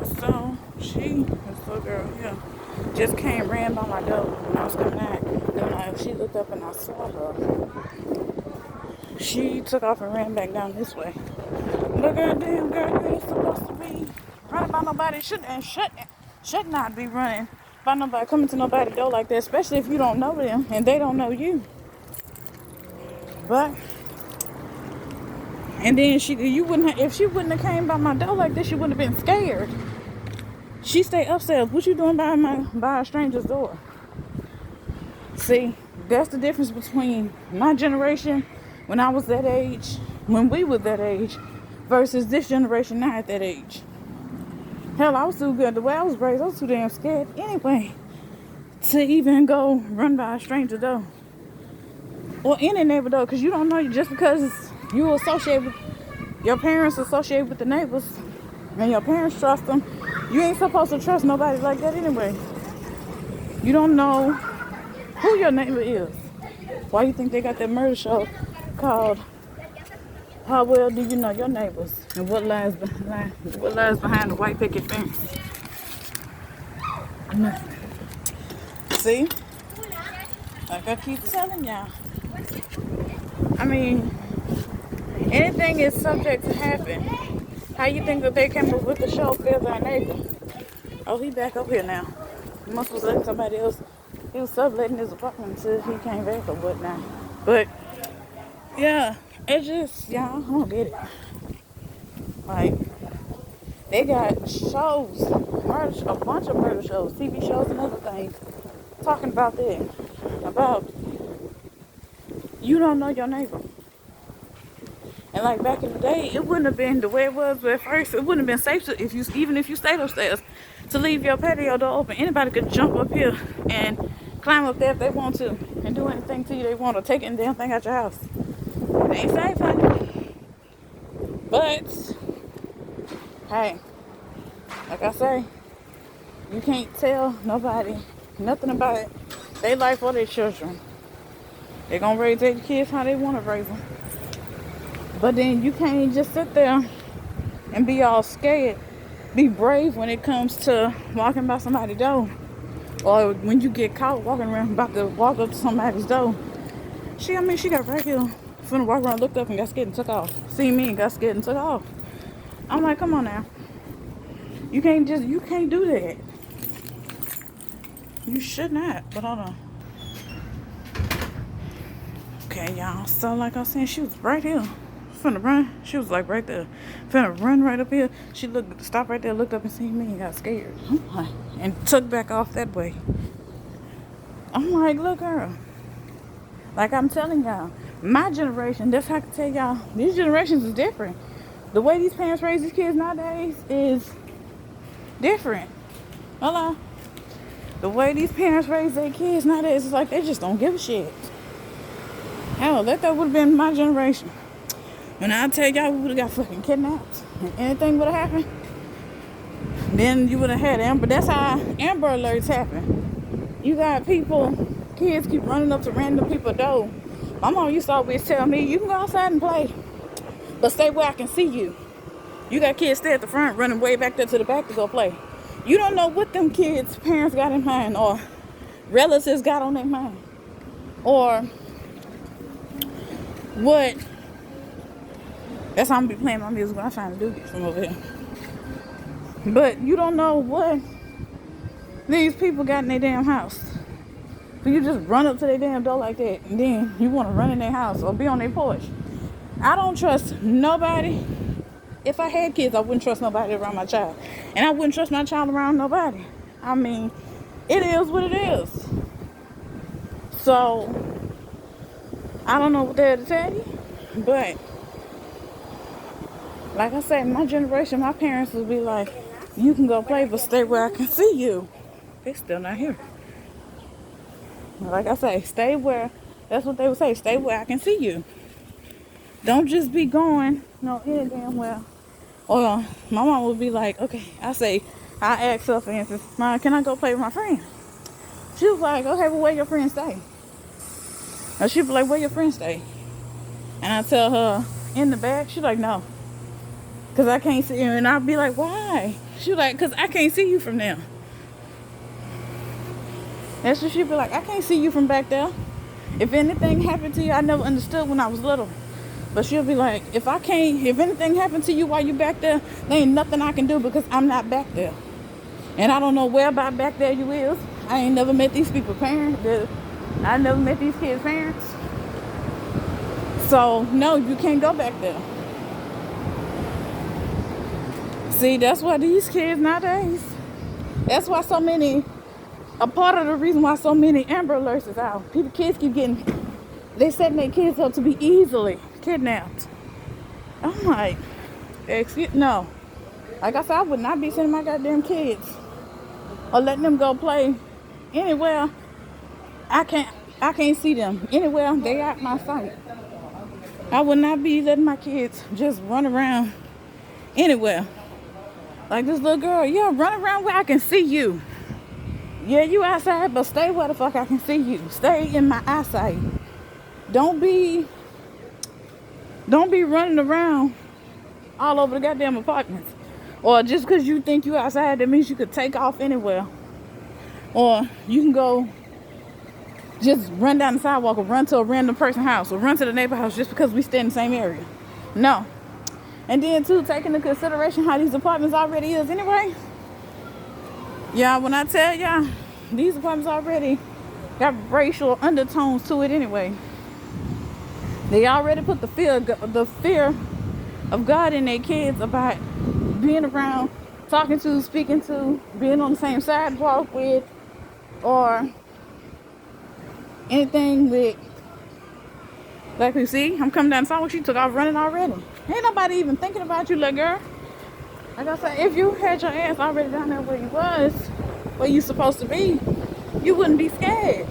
So this little girl here, just came, ran by my door when I was coming out. Then she looked up and I saw her. She took off and ran back down this way. But goddamn girl, you ain't supposed to be running by nobody. Should not be running by nobody, coming to nobody's door like that, especially if you don't know them and they don't know you. But and then if she wouldn't have came by my door like this, she wouldn't have been scared. She stayed upstairs. What you doing by a stranger's door? See, that's the difference between my generation when I was that age, when we were that age, versus this generation now at that age. Hell, I was too good. The way I was raised, I was too damn scared anyway to even go run by a stranger door. Or any neighbor door, because you don't know, just because you associate with, your parents associate with the neighbors, and your parents trust them, you ain't supposed to trust nobody like that anyway. You don't know who your neighbor is. Why you think they got that murder show called How Well Do You Know Your Neighbors? And what lies behind the white picket fence? Nothing. See? Like I keep telling y'all. I mean, anything is subject to happen. How you think that they came up with the show Fear Thy Neighbor? Oh, he back up here now. He must was letting somebody else. He was subletting his apartment until he came back or whatnot. But yeah, it just, y'all, I don't get it. Like, they got shows, a bunch of murder shows, TV shows and other things, talking about that. About you don't know your neighbor. And like back in the day, it wouldn't have been the way it was at first. It wouldn't have been safe to, even if you stayed upstairs, to leave your patio door open. Anybody could jump up here and climb up there if they want to and do anything to you they want, or take any damn thing out your house. It ain't safe, honey. But hey, like I say, you can't tell nobody nothing about their life or their children. They're gonna raise their kids how they want to raise them. But then you can't just sit there and be all scared. Be brave when it comes to walking by somebody's door. Or when you get caught walking around about to walk up to somebody's door. She got right here. Finna walk around, looked up and got scared and took off. See me and got scared and took off. I'm like, come on now. You can't do that. You should not. But hold on. Okay, y'all. So like I was saying, she was right here. Finna run. She was like right there. Finna run right up here. She stopped right there, looked up and seen me and got scared. I'm like, and took back off that way. I'm like, look, girl. Like I'm telling y'all, my generation, that's how I can tell y'all, these generations is different. The way these parents raise these kids nowadays is different. Hello? The way these parents raise their kids nowadays is like they just don't give a shit. Hell, that would have been my generation. When I tell y'all we would have got fucking kidnapped and anything would have happened, then you would have had Amber. That's how Amber Alerts happen. You got kids keep running up to random people's door. My mom used to always tell me, you can go outside and play, but stay where I can see you. You got kids stay at the front running way back there to the back to go play. You don't know what them kids' parents got in mind or relatives got on their mind. Or what. That's how I'm going to be playing my music when I'm trying to do this from over here. But you don't know what these people got in their damn house. So you just run up to their damn door like that, and then you want to run in their house or be on their porch. I don't trust nobody. If I had kids, I wouldn't trust nobody around my child. And I wouldn't trust my child around nobody. I mean, it is what it is. So, I don't know what they're to tell you, but like I said, my generation, my parents would be like, you can go play, but stay where I can see you. They're still not here. Like I say, stay where, that's what they would say, stay where I can see you. Don't just be going, any damn well. Or my mom would be like, okay, I ask her for instance, Mom, can I go play with my friend? She was like, okay, well, where your friends stay? Or she'd be like, where your friends stay? And I tell her, in the back. She's like, no. Because I can't see her. And I'd be like, why? She was like, because I can't see you from there. That's what she'd be like, I can't see you from back there. If anything happened to you, I never understood when I was little. But she'll be like, if anything happened to you while you back there ain't nothing I can do because I'm not back there. And I don't know where about back there you is. I ain't never met these people's parents. I never met these kids' parents. So, no, you can't go back there. See, that's why these kids nowadays, that's why a part of the reason why so many Amber Alerts is out. Kids keep they setting their kids up to be easily kidnapped. I'm like, no. Like I said, I would not be sending my goddamn kids or letting them go play anywhere. I can't see them. Anywhere they out my sight. I would not be letting my kids just run around anywhere. Like this little girl, yeah, run around where I can see you. Yeah, you outside, but stay where the fuck I can see you. Stay in my eyesight. Don't be running around all over the goddamn apartments. Or just because you think you outside, that means you could take off anywhere. Or you can go just run down the sidewalk or run to a random person's house or run to the neighbor house just because we stay in the same area. No. And then, too, taking into consideration how these apartments already is anyway. Yeah, when I tell y'all, these apartments already got racial undertones to it anyway. They already put the fear of God in their kids about being around, talking to, speaking to, being on the same sidewalk with, or anything with. Like you see, I'm coming down the sidewalk, she took off running already. Ain't nobody even thinking about you, little girl. Like I said, if you had your ass already down there where you supposed to be, you wouldn't be scared.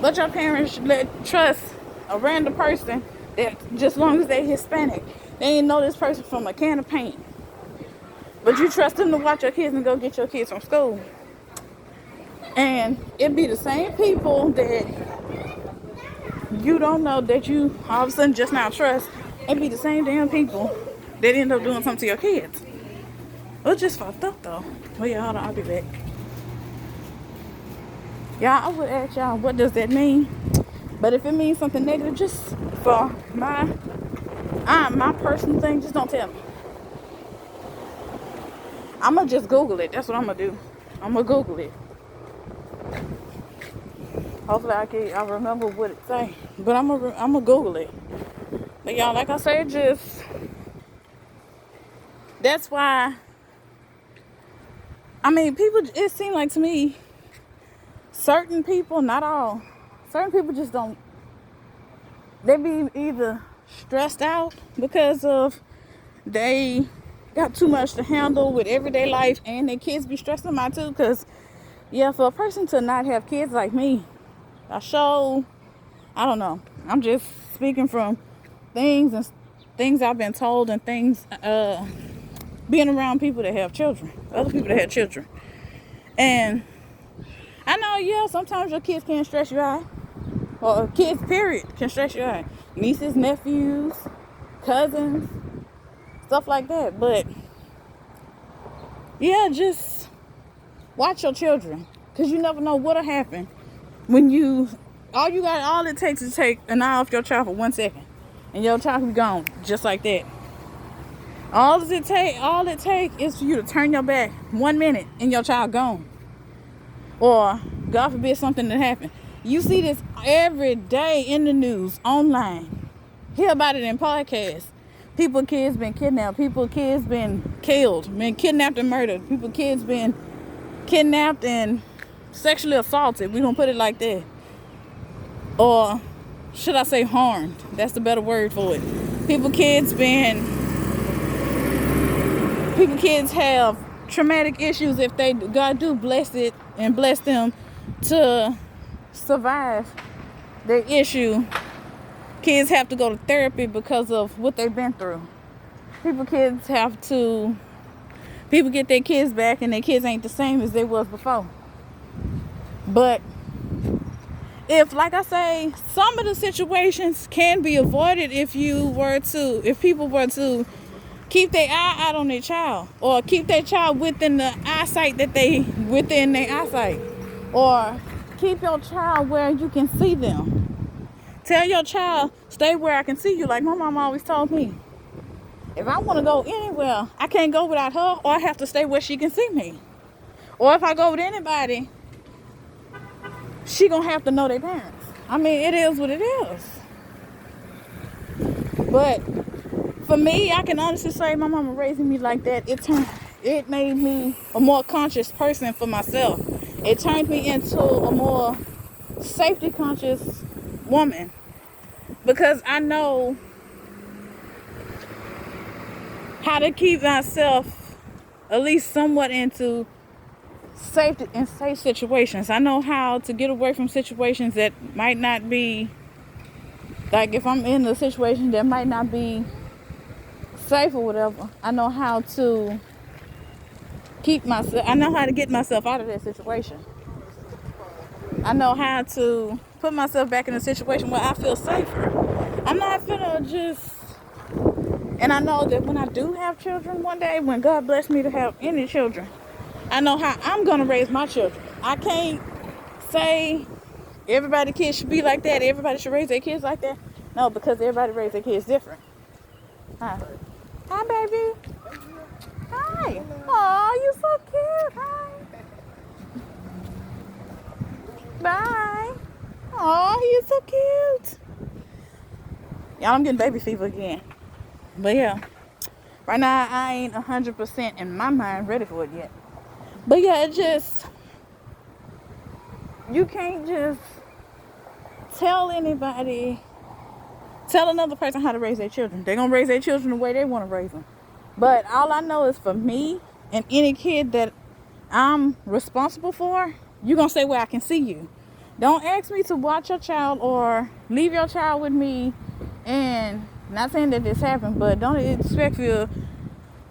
But your parents should trust a random person that just as long as they Hispanic, they ain't know this person from a can of paint. But you trust them to watch your kids and go get your kids from school. And it be the same people that you don't know that you all of a sudden just now trust. It be the same damn people that end up doing something to your kids. It's just fucked up though. Well, yeah, hold on, I'll be back. Y'all, I would ask y'all, what does that mean? But if it means something negative, just for my personal thing, just don't tell me. I'ma just Google it. That's what I'm gonna do. I'm gonna Google it. Hopefully I remember what it say. But I'm gonna Google it. But y'all, like I said, that's why. I mean, people. It seems like to me, certain people, not all, certain people just don't. They be either stressed out because of they got too much to handle with everyday life, and their kids be stressed them out too. Because yeah, for a person to not have kids like me, I don't know. I'm just speaking from things I've been told and things being around people that have children, other people that have children. And I know, yeah, sometimes your kids can stress you out. Or kids, period, can stress you out. Nieces, nephews, cousins, stuff like that. But yeah, just watch your children. Because you never know what'll happen when all it takes is take an eye off your child for 1 second. And your child will be gone just like that. All it takes is for you to turn your back 1 minute and your child gone. Or, God forbid, something to happen. You see this every day in the news, online. Hear about it in podcasts. Kids been kidnapped. Kids been killed. Been kidnapped and murdered. Kids been kidnapped and sexually assaulted. We gonna put it like that. Or, should I say harmed? That's the better word for it. Kids have traumatic issues if God do bless it and bless them to survive their issue. Kids have to go to therapy because of what they've been through. People get their kids back and their kids ain't the same as they was before. But if, like I say, some of the situations can be avoided if people were to keep their eye out on their child, or keep their child within the eyesight within their eyesight, or keep your child where you can see them. Tell your child, stay where I can see you, like my mom always told me. If I want to go anywhere, I can't go without her, or I have to stay where she can see me. Or if I go with anybody, she gonna have to know their parents. I mean, it is what it is. But for me, I can honestly say my mama raising me like that, it made me a more conscious person for myself. It turned me into a more safety conscious woman, because I know how to keep myself at least somewhat into safety in safe situations. I know how to get away from situations that might not be, like if I'm in a situation that might not be safe or whatever, I know how to I know how to get myself out of that situation. I know how to put myself back in a situation where I feel safer. I'm not gonna just, and I know that when I do have children one day, when God bless me to have any children, I know how I'm gonna raise my children. I can't say everybody's kids should be like that, everybody should raise their kids like that. No, because everybody raise their kids different. Hi. Hi, baby. Hi. Aw, you so cute. Hi. Bye. Aw, he is so cute. Y'all, I'm getting baby fever again. But yeah, right now I ain't 100% in my mind ready for it yet. But yeah, you can't just tell another person how to raise their children. They're gonna raise their children the way they want to raise them. But all I know is, for me and any kid that I'm responsible for, you're gonna stay where I can see you. Don't ask me to watch your child or leave your child with me. And not saying that this happened, but don't expect you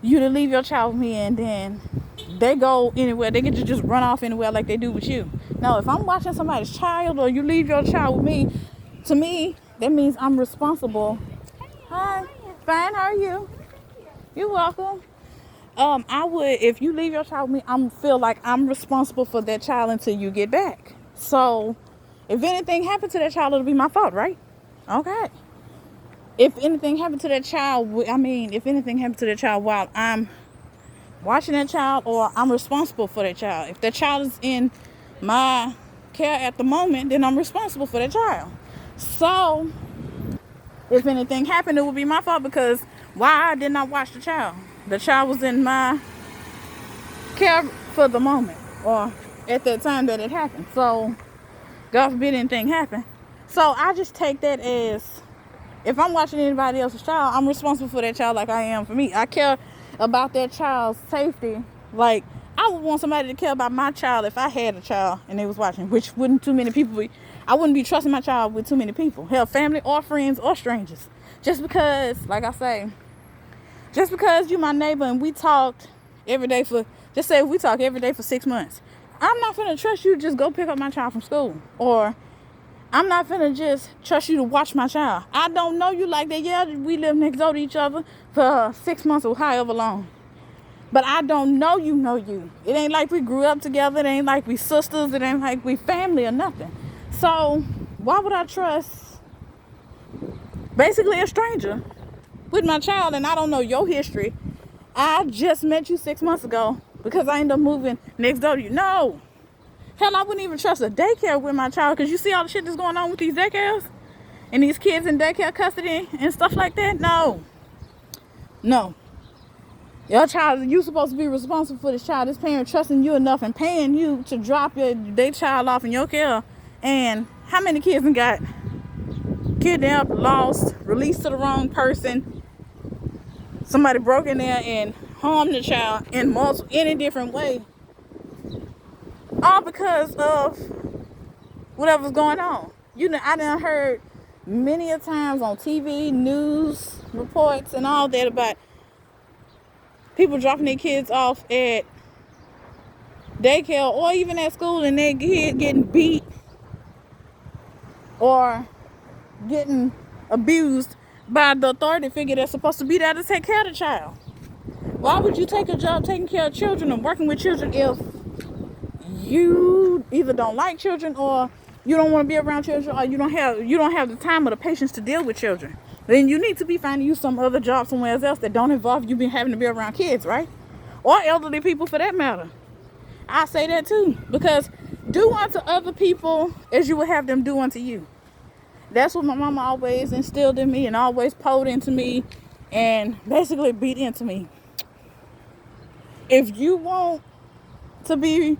to leave your child with me and then they go anywhere. They get to just run off anywhere like they do with you. No, if I'm watching somebody's child or you leave your child with me, to me, that means I'm responsible. Hi. Fine, how are you? You're welcome. I would, if you leave your child with me, I'm feel like I'm responsible for that child until you get back. So if anything happened to that child, it'll be my fault, right? Okay. If anything happened to that child while I'm watching that child, or I'm responsible for that child. If that child is in my care at the moment, then I'm responsible for that child. So if anything happened, it would be my fault, because why I did not watch the child? The child was in my care for the moment, or at that time that it happened. So God forbid anything happen. So I just take that as, if I'm watching anybody else's child, I'm responsible for that child like I am for me. I care about that child's safety. Like, I would want somebody to care about my child if I had a child and they was watching, which wouldn't too many people be. I wouldn't be trusting my child with too many people. Hell, family or friends or strangers. Just because, like I say, just because you my neighbor and we talked every day just say we talk every day for 6 months. I'm not finna trust you to just go pick up my child from school. Or I'm not finna just trust you to watch my child. I don't know you like that. Yeah, we live next door to each other for 6 months or however long. But I don't know you know you. It ain't like we grew up together. It ain't like we sisters. It ain't like we family or nothing. So why would I trust basically a stranger with my child, and I don't know your history? I just met you 6 months ago because I ended up moving next door to you. No. Hell, I wouldn't even trust a daycare with my child, because you see all the shit that's going on with these daycares and these kids in daycare custody and stuff like that. No. Your child, you supposed to be responsible for this child. This parent trusting you enough and paying you to drop their child off in your care. And how many kids got kidnapped, lost, released to the wrong person? Somebody broke in there and harmed the child in any different way. All because of whatever's going on. I done heard many a times on TV, news reports and all that about people dropping their kids off at daycare or even at school, and their kid getting beat or getting abused by the authority figure that's supposed to be there to take care of the child. Why would you take a job taking care of children and working with children if you either don't like children, or you don't want to be around children, or you don't have the time or the patience to deal with children? Then you need to be finding you some other job somewhere else that don't involve you being having to be around kids, right? Or elderly people for that matter. I say that too, because do unto other people as you would have them do unto you. That's what my mama always instilled in me and always poured into me and basically beat into me. If you want to be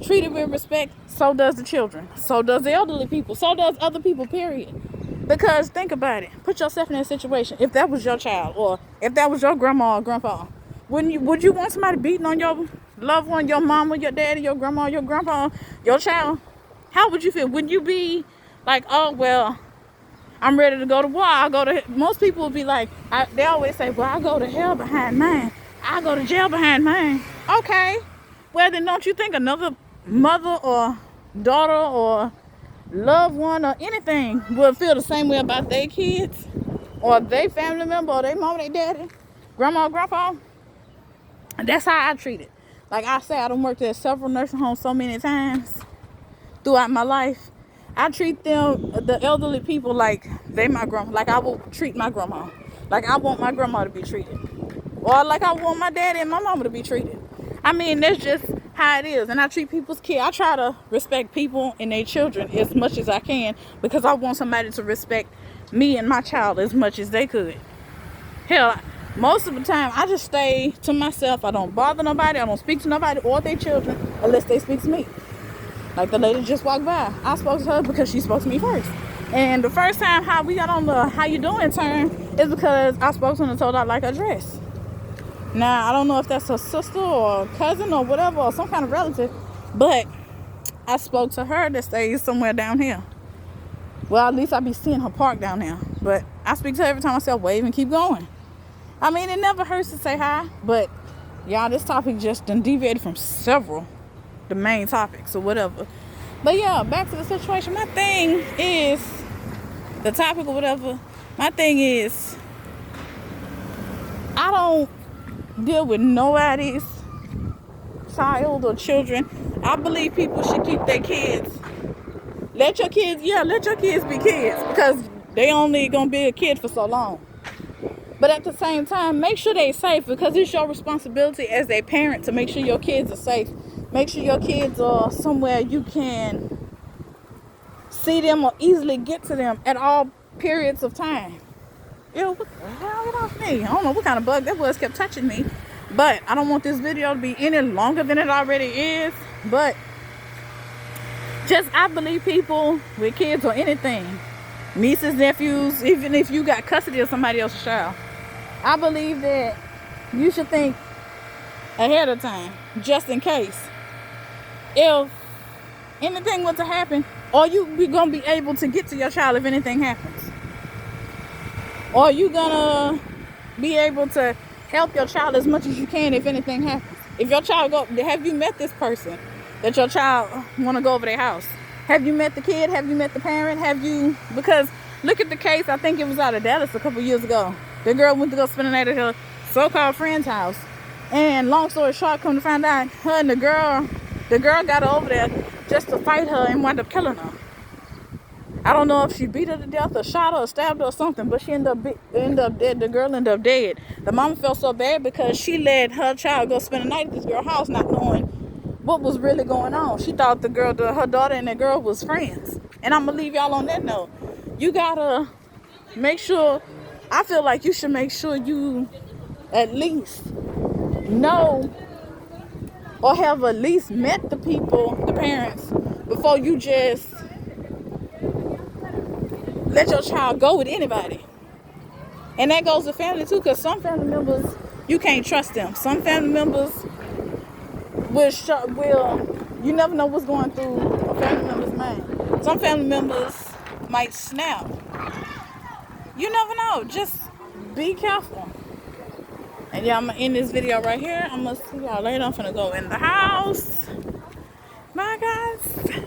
treated with respect, so does the children, so does the elderly people, so does other people, period. Because think about it, put yourself in that situation. If that was your child, or if that was your grandma or grandpa, would you want somebody beating on your loved one, your mama, your daddy, your grandma, your grandpa, your child? How would you feel? Would you be like, oh well, I'm ready to go to war, I'll go to, most people would be like, they always say, well, I'll go to hell behind mine, I'll go to jail behind mine. Okay, well then don't you think another mother or daughter or loved one or anything would feel the same way about their kids or their family member or their mama, their daddy, grandma, grandpa? That's how I treat it. Like I said, I done worked at several nursing homes so many times throughout my life. I treat them, the elderly people, like they my grandma, like I will treat my grandma, like I want my grandma to be treated, or like I want my daddy and my mama to be treated. I mean, that's just how it is. And I treat people's kids. I try to respect people and their children as much as I can, because I want somebody to respect me and my child as much as they could. Hell, most of the time I just stay to myself. I don't bother nobody. I don't speak to nobody or their children unless they speak to me. Like the lady just walked by, I spoke to her because she spoke to me first. And the first time how we got on the how you doing turn is because I spoke to her and told her I like her dress. Now, I don't know if that's her sister or cousin or whatever, or some kind of relative, but I spoke to her that stays somewhere down here. Well, at least I be seeing her park down there. But I speak to her every time I say wave and keep going. I mean, it never hurts to say hi, but y'all, this topic just done deviated from the main topics or whatever. But yeah, back to the situation. My thing is, the topic or whatever, my thing is, I don't deal with nobody's child or children. I believe people should keep their kids. Let your kids be kids, because they only gonna be a kid for so long. But at the same time, make sure they're safe, because it's your responsibility as a parent to make sure your kids are safe. Make sure your kids are somewhere you can see them or easily get to them at all periods of time. Ew, what the hell? Get off me. I don't know what kind of bug that was, kept touching me. But I don't want this video to be any longer than it already is. But just, I believe people with kids or anything, nieces, nephews, even if you got custody of somebody else's child, I believe that you should think ahead of time, just in case. If anything was to happen, or you be gonna be able to get to your child if anything happens. Or you gonna be able to help your child as much as you can if anything happens. If your child have you met this person that your child want to go over their house? Have you met the kid? Have you met the parent? Because look at the case, I think it was out of Dallas a couple years ago. The girl went to go spend the night at her so-called friend's house. And long story short, come to find out, her and the girl got her over there just to fight her and wound up killing her. I don't know if she beat her to death or shot her or stabbed her or something, but she ended up dead. The girl ended up dead. The mama felt so bad because she let her child go spend the night at this girl's house, not knowing what was really going on. She thought her daughter and that girl was friends. And I'm gonna leave y'all on that note. You gotta make sure, I feel like you should make sure you at least know or have at least met the people, the parents, before you just let your child go with anybody. And that goes to family too, because some family members, you can't trust them. Some family members will you never know what's going through a family member's mind. Some family members might snap. You never know. Just be careful. And yeah, I'm going to end this video right here. I'm going to see y'all later. I'm going to go in the house. Bye, guys.